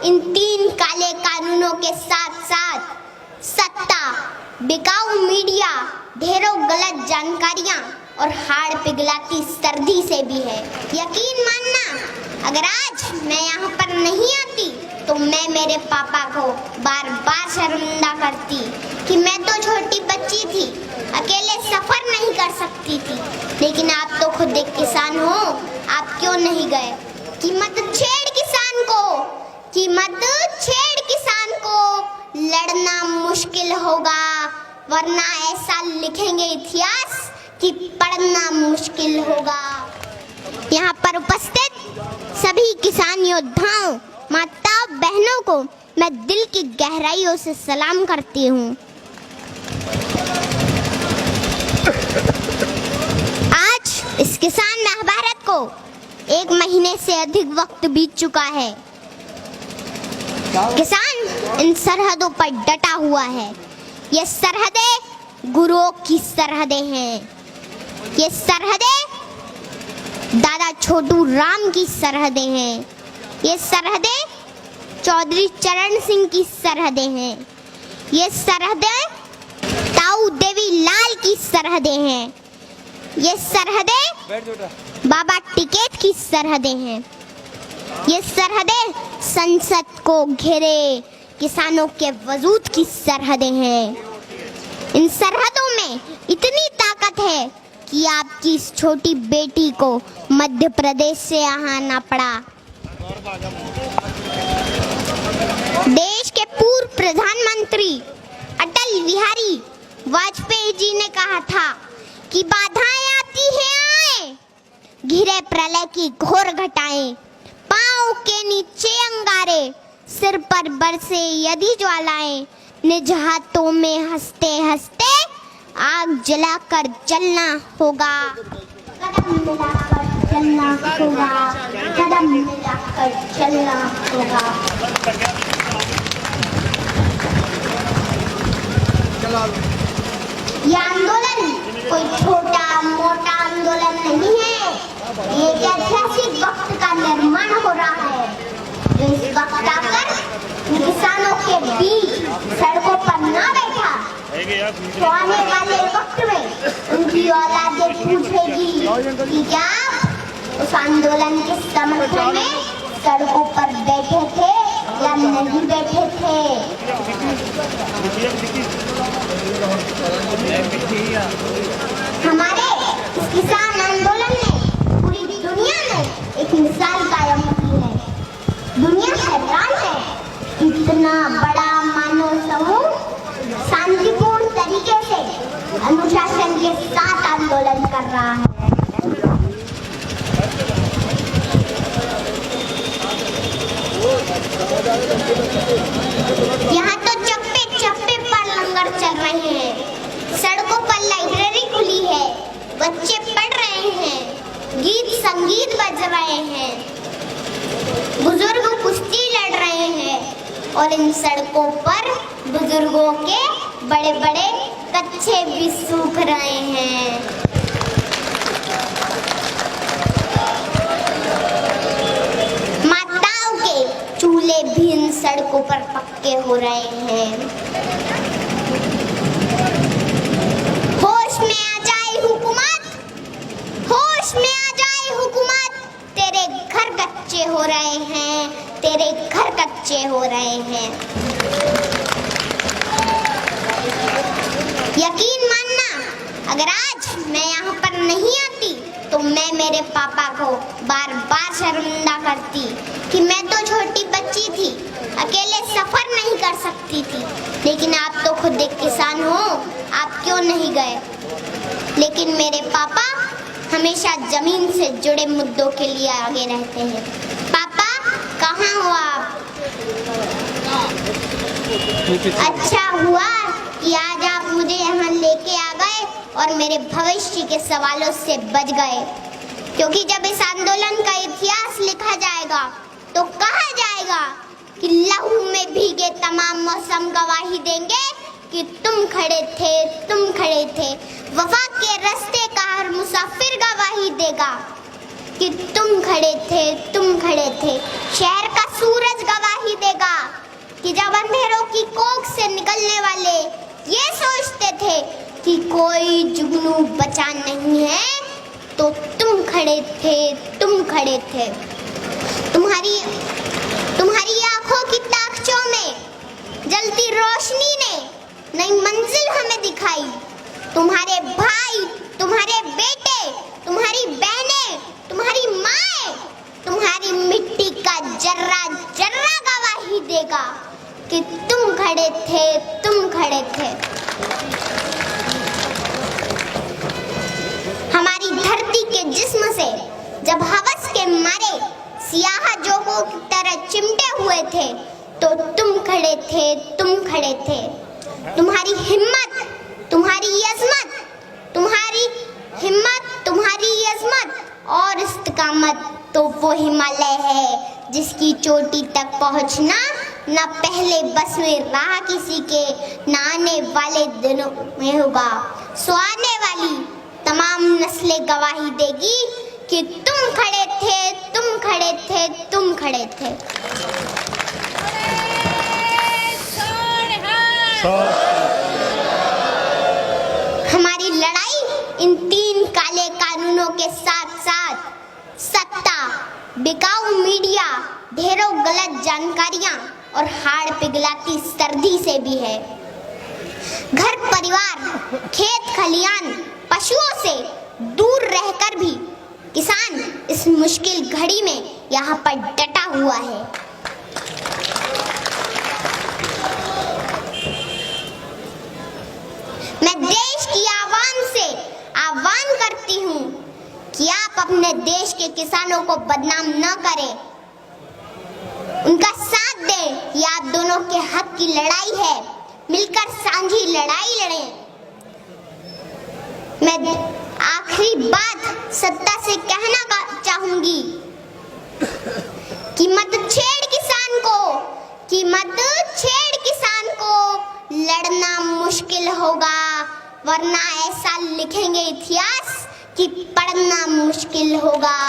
इन 3 काले कानूनों के साथ साथ सत्ता, बिकाऊ मीडिया, ढेरों गलत जानकारियां और हाड़ पिघलाती सर्दी से भी है। यकीन मानना, अगर आज मैं यहाँ पर नहीं आती तो मैं मेरे पापा को बार बार शर्मिंदा करती कि मैं तो छोटी बच्ची थी, अकेले सफर नहीं कर सकती थी। लेकिन आप तो खुद एक किसान हो, आप क्यों नहीं गए? कीमत छेड़ किसान को, कीमत छेड़ किसान को, लड़ना मुश्किल होगा, वरना ऐसा लिखेंगे इतिहास कि पढ़ना मुश्किल होगा। यहाँ पर उपस्थित सभी किसान योद्धाओं, माताओं, बहनों को मैं दिल की गहराइयों से सलाम करती हूँ। आज इस किसान महाभारत को 1 महीने से अधिक वक्त बीत चुका है। किसान इन सरहदों पर डटा हुआ है। ये सरहदें गुरुओं की सरहदें हैं। ये सरहदें दादा छोटू राम की सरहदें हैं। ये सरहदें चौधरी चरण सिंह की सरहदें हैं। ये सरहदें ताऊ देवी लाल की सरहदें हैं। ये सरहदें बाबा टिकैत की सरहदें हैं। ये सरहदें संसद को घेरे किसानों के वजूद की सरहदें हैं। इन सरहदों में इतनी ताकत है कि आपकी इस छोटी बेटी को मध्य प्रदेश से यहाँ आना पड़ा। देश के पूर्व प्रधानमंत्री अटल बिहारी वाजपेयी जी ने कहा था कि बाधाएं आती हैं आए, घिरे प्रलय की घोर घटाएं, पांव के नीचे अंगारे, सिर पर बरसे यदि ज्वालाएं, निज हाथों में हंसते हंसते आग जलाकर जलना होगा। कदम मिलाकर चलना होगा, कदम मिलाकर चलना होगा। ये आंदोलन कोई छोटा मोटा आंदोलन नहीं है। ये एक ऐतिहासिक वक्त का निर्माण हो रहा है, जो इस वक्त आकर किसानों के बीच सड़कों पर ना बैठा तो आने वाले वक्त में उनकी औलादें पूछेगी कि क्या उस आंदोलन के समर्थन में सड़कों पर बैठे थे या नहीं बैठे थे। हमारे इस किसान आंदोलन ने पूरी दुनिया में एक मिसाल कायम की है। दुनिया हैरान है, इतना बड़ा मानव समूह शांतिपूर्ण तरीके से अनुशासन के साथ आंदोलन कर रहा है। यहाँ तो चप्पे चप्पे पर लंगर चल रहे हैं, सड़कों पर लाइब्रेरी खुली है, बच्चे पढ़ रहे हैं, गीत संगीत बज रहे हैं, बुजुर्ग कुश्ती लड़ रहे हैं और इन सड़कों पर बुजुर्गों के बड़े बड़े कच्छे भी सूख रहे हैं। माताओं के चूल्हे भी इन सड़कों पर पक्के हो रहे हैं। होश में आ जाए हुकूमत, होश में आ जाए हुकूमत, तेरे घर कच्चे हो रहे हैं, तेरे घर कच्चे हो रहे हैं। यकीन मानना, अगर आज मैं यहाँ पर नहीं आती तो मैं मेरे पापा को बार बार शर्मिंदा करती कि मैं तो छोटी बच्ची थी, अकेले सफर नहीं कर सकती थी। लेकिन आप तो खुद एक किसान हो, आप क्यों नहीं गए? लेकिन मेरे पापा हमेशा जमीन से जुड़े मुद्दों के लिए आगे रहते हैं। पापा कहाँ हो आप? अच्छा हुआ कि आज आप मुझे यहाँ लेके आ गए और मेरे भविष्य के सवालों से बच गए, क्योंकि जब इस आंदोलन का इतिहास लिखा जाएगा तो कहा जाएगा कि लहू में भीगे तमाम मौसम गवाही देंगे कि तुम खड़े थे, तुम खड़े थे। वफा के रास्ते का हर मुसाफिर गवाही देगा कि तुम खड़े थे, तुम खड़े थे। शहर का सूरज गवाही देगा कि जब अंधेरों की कोख से निकलने वाले ये सोचते थे कि कोई जुगनू बचा नहीं है, तो तुम खड़े थे, तुम खड़े थे। तुम्हारी आंखों की ताकचों में जलती रोशनी ने नई मंजिल हमें दिखाई। तुम्हारे भाई, तुम्हारे बेटे, तुम्हारी बहनें, तुम्हारी माएं, तुम्हारी मिट्टी का जर्रा जर्रा गवाही देगा कि तुम खड़े थे, तुम खड़े थे। हमारी धरती के जिस्म से जब हवस के मारे सियाह जोगों की तरह चिमटे हुए थे, तो तुम खड़े थे, तुम खड़े थे। तुम्हारी हिम्मत, तुम्हारी अज़मत, तुम्हारी हिम्मत, तुम्हारी अज़मत और इस्तिकामत तो वो हिमालय है जिसकी चोटी तक पहुंचना न पहले बस में रहा किसी के, न आने वाले दिनों में होगा। सो आने वाली तमाम नस्लें गवाही देगी कि तुम खड़े थे, तुम खड़े थे, तुम खड़े थे। हमारी लड़ाई इन 3 काले कानूनों के साथ साथ सत्ता, बिकाऊ मीडिया, ढेरों गलत जानकारियां और हाड़ पिघलाती सर्दी से भी है। घर परिवार, खेत खलियान, पशुओं से दूर रहकर भी किसान इस मुश्किल घड़ी में यहाँ पर डटा हुआ है। मैं देश की आवाम से आह्वान करती हूँ कि आप अपने देश के किसानों को बदनाम न करें, उनका साथ दें। ये आप दोनों के हक की लड़ाई है, मिलकर सांझी लड़ाई लड़ें। मैं आखिरी बात सत्ता से कहना चाहूंगी कि मत छेड़ किसान को, कि मत छेड़ किसान को। लड़ना मुश्किल होगा, वरना ऐसा लिखेंगे इतिहास कि पढ़ना मुश्किल होगा।